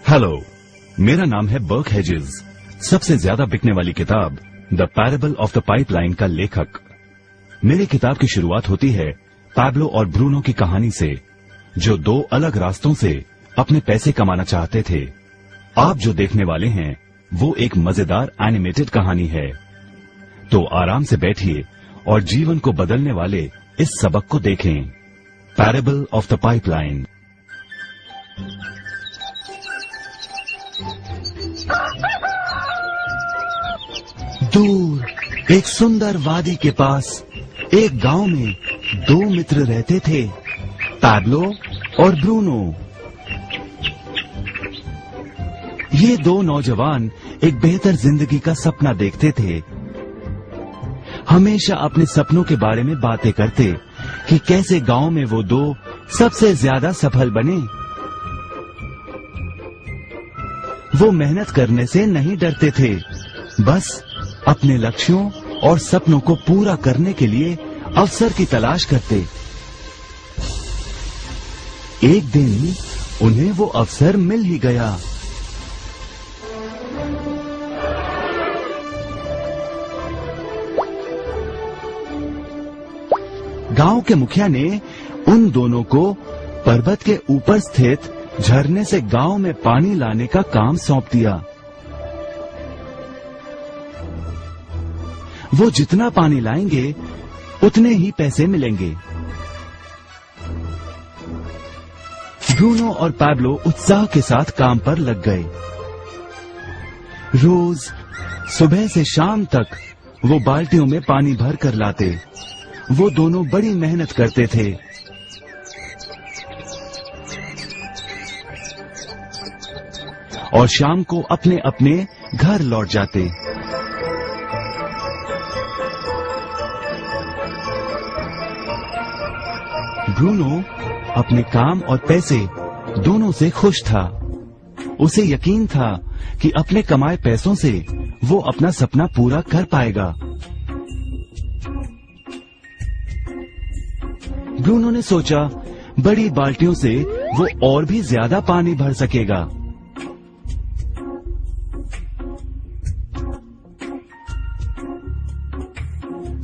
Hello, मेरा नाम है बर्क हेजेस। सबसे ज्यादा बिकने वाली किताब the parable of the pipeline का लेखक। मेरी किताब की शुरुआत होती है पैब्लो और ब्रूनो की कहानी से, जो दो अलग रास्तों से अपने पैसे कमाना चाहते थे। आप जो देखने वाले हैं वो एक मजेदार एनिमेटेड कहानी है। तो आराम से बैठिए और जीवन को बदलने वाले इस सबक को देखें, पैरेबल ऑफ द पाइपलाइन। दूर एक सुंदर वादी के पास एक गांव में दो मित्र रहते थे, पैब्लो और ब्रूनो। ये दो नौजवान एक बेहतर जिंदगी का सपना देखते थे। हमेशा अपने सपनों के बारे में बातें करते कि कैसे गांव में वो दो सबसे ज्यादा सफल बने। वो मेहनत करने से नहीं डरते थे, बस अपने लक्ष्यों और सपनों को पूरा करने के लिए अवसर की तलाश करते। एक दिन उन्हें वो अवसर मिल ही गया। गांव के मुखिया ने उन दोनों को पर्वत के ऊपर स्थित झरने से गांव में पानी लाने का काम सौंप दिया। वो जितना पानी लाएंगे उतने ही पैसे मिलेंगे। ब्रूनो और पैब्लो उत्साह के साथ काम पर लग गए। रोज सुबह से शाम तक वो बाल्टियों में पानी भर कर लाते। वो दोनों बड़ी मेहनत करते थे। और शाम को अपने अपने घर लौट जाते। ब्रूनो अपने काम और पैसे दोनों से खुश था। उसे यकीन था कि अपने कमाए पैसों से वो अपना सपना पूरा कर पाएगा। ब्रूनो ने सोचा बड़ी बाल्टियों से वो और भी ज्यादा पानी भर सकेगा।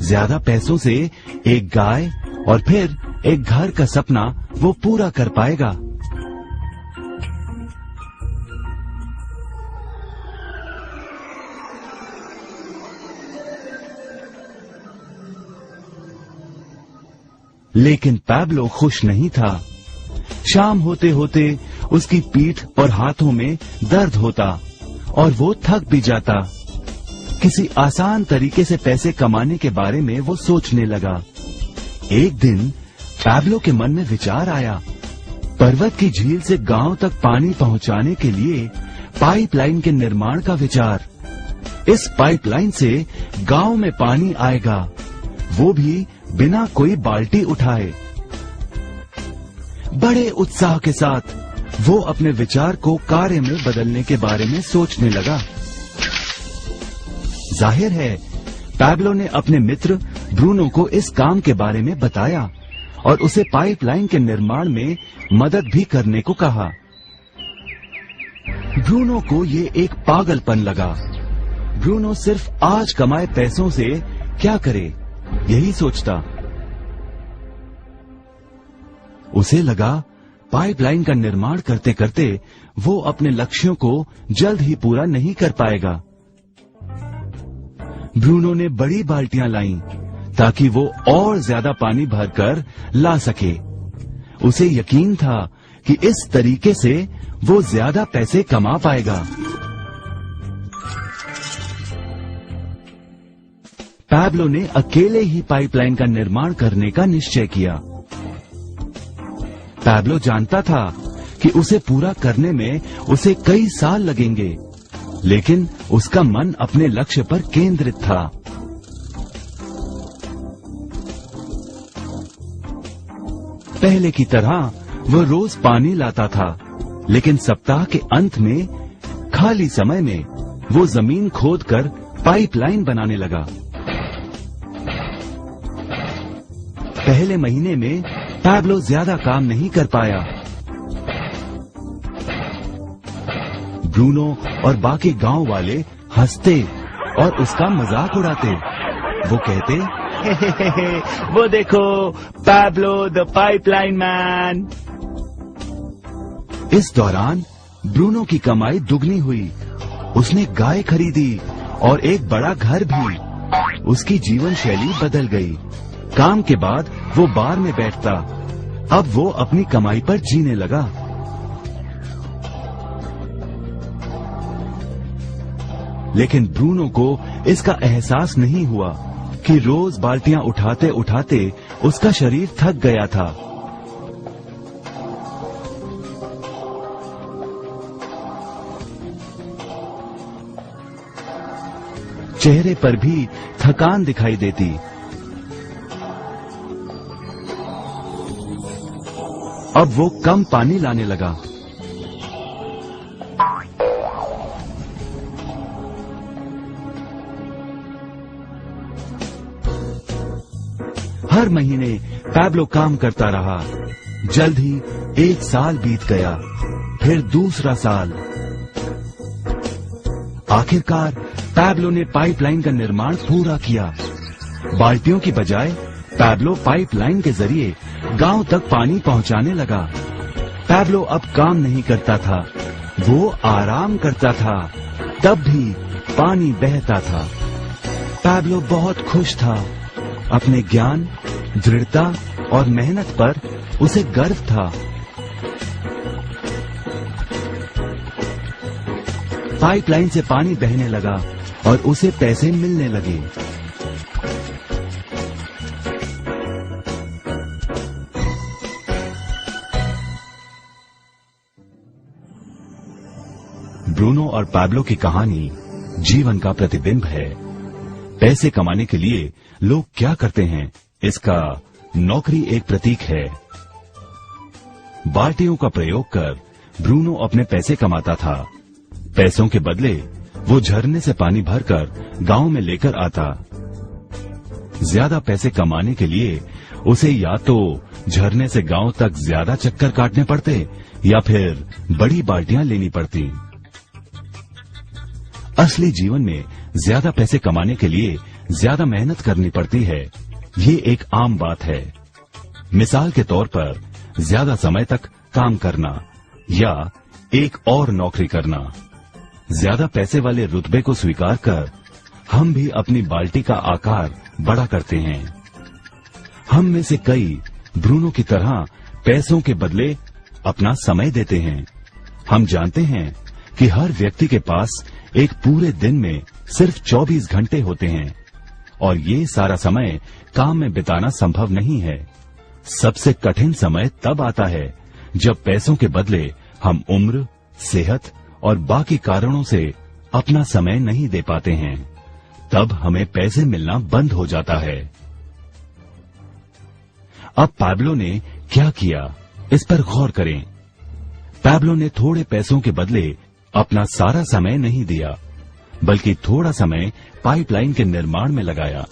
ज्यादा पैसों से एक गाय और फिर एक घर का सपना वो पूरा कर पाएगा। लेकिन पैब्लो खुश नहीं था। शाम होते होते उसकी पीठ और हाथों में दर्द होता और वो थक भी जाता। किसी आसान तरीके से पैसे कमाने के बारे में वो सोचने लगा। एक दिन पैब्लो के मन में विचार आया, पर्वत की झील से गांव तक पानी पहुंचाने के लिए पाइपलाइन के निर्माण का विचार। इस पाइपलाइन से गांव में पानी आएगा, वो भी बिना कोई बाल्टी उठाए। बड़े उत्साह के साथ वो अपने विचार को कार्य में बदलने के बारे में सोचने लगा। जाहिर है पैब्लो ने अपने मित्र ब्रूनो को इस काम के बारे में बताया और उसे पाइपलाइन के निर्माण में मदद भी करने को कहा। ब्रूनो को ये एक पागलपन लगा। ब्रूनो सिर्फ आज कमाए पैसों से क्या करे, यही सोचता। उसे लगा पाइपलाइन का निर्माण करते करते वो अपने लक्ष्यों को जल्द ही पूरा नहीं कर पाएगा। ब्रूनो ने बड़ी बाल्टियां लाईं ताकि वो और ज्यादा पानी भरकर ला सके। उसे यकीन था कि इस तरीके से वो ज्यादा पैसे कमा पाएगा। पैब्लो ने अकेले ही पाइपलाइन का निर्माण करने का निश्चय किया। पैब्लो जानता था कि उसे पूरा करने में उसे कई साल लगेंगे, लेकिन उसका मन अपने लक्ष्य पर केंद्रित था। पहले की तरह वो रोज पानी लाता था, लेकिन सप्ताह के अंत में खाली समय में वो जमीन खोदकर पाइपलाइन बनाने लगा। पहले महीने में पैब्लो ज्यादा काम नहीं कर पाया। ब्रूनो और बाकी गांव वाले हंसते और उसका मजाक उड़ाते। वो कहते, वो देखो पैब्लो द पाइपलाइन मैन। इस दौरान ब्रूनो की कमाई दुगनी हुई। उसने गाय खरीदी और एक बड़ा घर भी। उसकी जीवन शैली बदल गई। काम के बाद वो बार में बैठता। अब वो अपनी कमाई पर जीने लगा। लेकिन ब्रूनो को इसका एहसास नहीं हुआ कि रोज बाल्टियां उठाते उठाते उसका शरीर थक गया था। चेहरे पर भी थकान दिखाई देती। अब वो कम पानी लाने लगा। हर महीने पैब्लो काम करता रहा। जल्द ही 1 साल बीत गया, फिर दूसरा साल। आखिरकार पैब्लो ने पाइपलाइन का निर्माण पूरा किया। बाल्टियों की बजाय पैब्लो पाइपलाइन के जरिए गांव तक पानी पहुंचाने लगा। पैब्लो अब काम नहीं करता था, वो आराम करता था। तब भी पानी बहता था। पैब्लो बहुत खुश था। अपने ज्ञान, दृढ़ता और मेहनत पर उसे गर्व था। पाइपलाइन से पानी बहने लगा और उसे पैसे मिलने लगे। ब्रूनो और पैब्लो की कहानी जीवन का प्रतिबिंब है। पैसे कमाने के लिए लोग क्या करते हैं, इसका नौकरी एक प्रतीक है। बाल्टियों का प्रयोग कर ब्रूनो अपने पैसे कमाता था। पैसों के बदले वो झरने से पानी भरकर गांव में लेकर आता। ज्यादा पैसे कमाने के लिए उसे या तो झरने से गांव तक ज्यादा चक्कर काटने पड़ते या फिर बड़ी बाल्टियां लेनी पड़ती। असली जीवन में ज्यादा पैसे कमाने के लिए ज्यादा मेहनत करनी पड़ती है। ये एक आम बात है। मिसाल के तौर पर ज्यादा समय तक काम करना या एक और नौकरी करना। ज्यादा पैसे वाले रुतबे को स्वीकार कर हम भी अपनी बाल्टी का आकार बड़ा करते हैं। हम में से कई ब्रूनो की तरह पैसों के बदले अपना समय देते हैं। हम जानते हैं कि हर व्यक्ति के पास एक पूरे दिन में सिर्फ 24 घंटे होते हैं और ये सारा समय काम में बिताना संभव नहीं है। सबसे कठिन समय तब आता है जब पैसों के बदले हम उम्र, सेहत और बाकी कारणों से अपना समय नहीं दे पाते हैं। तब हमें पैसे मिलना बंद हो जाता है। अब पैब्लो ने क्या किया, इस पर गौर करें। पैब्लो ने थोड़े पैसों के बदले अपना सारा समय नहीं दिया, बल्कि थोड़ा समय पाइपलाइन के निर्माण में लगाया।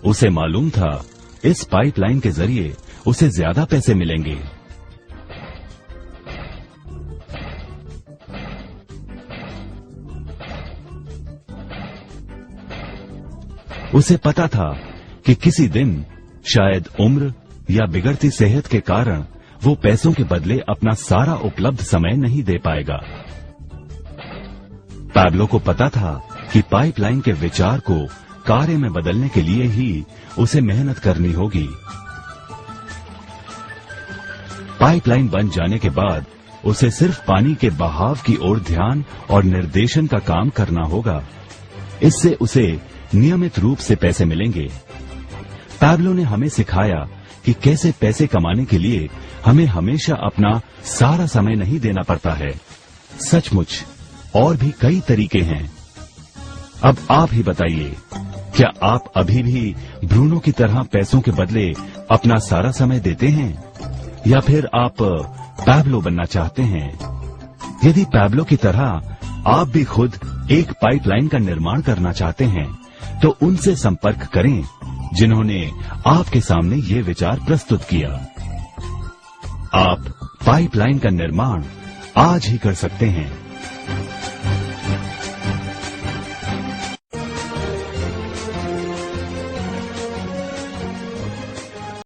उसे मालूम था इस पाइपलाइन के जरिए उसे ज्यादा पैसे मिलेंगे। उसे पता था कि किसी दिन शायद उम्र या बिगड़ती सेहत के कारण वो पैसों के बदले अपना सारा उपलब्ध समय नहीं दे पाएगा। पैब्लो को पता था कि पाइपलाइन के विचार को कार्य में बदलने के लिए ही उसे मेहनत करनी होगी। पाइपलाइन बन जाने के बाद उसे सिर्फ पानी के बहाव की ओर ध्यान और निर्देशन का काम करना होगा। इससे उसे नियमित रूप से पैसे मिलेंगे। पैब्लो ने हमें सिखाया कि कैसे पैसे कमाने के लिए हमें हमेशा अपना सारा समय नहीं देना पड़ता है। सचमुच और भी कई तरीके हैं। अब आप ही बताइए, क्या आप अभी भी ब्रूनो की तरह पैसों के बदले अपना सारा समय देते हैं या फिर आप पैब्लो बनना चाहते हैं? यदि पैब्लो की तरह आप भी खुद एक पाइपलाइन का निर्माण करना चाहते हैं तो उनसे संपर्क करें जिन्होंने आपके सामने ये विचार प्रस्तुत किया। आप पाइपलाइन का निर्माण आज ही कर सकते हैं।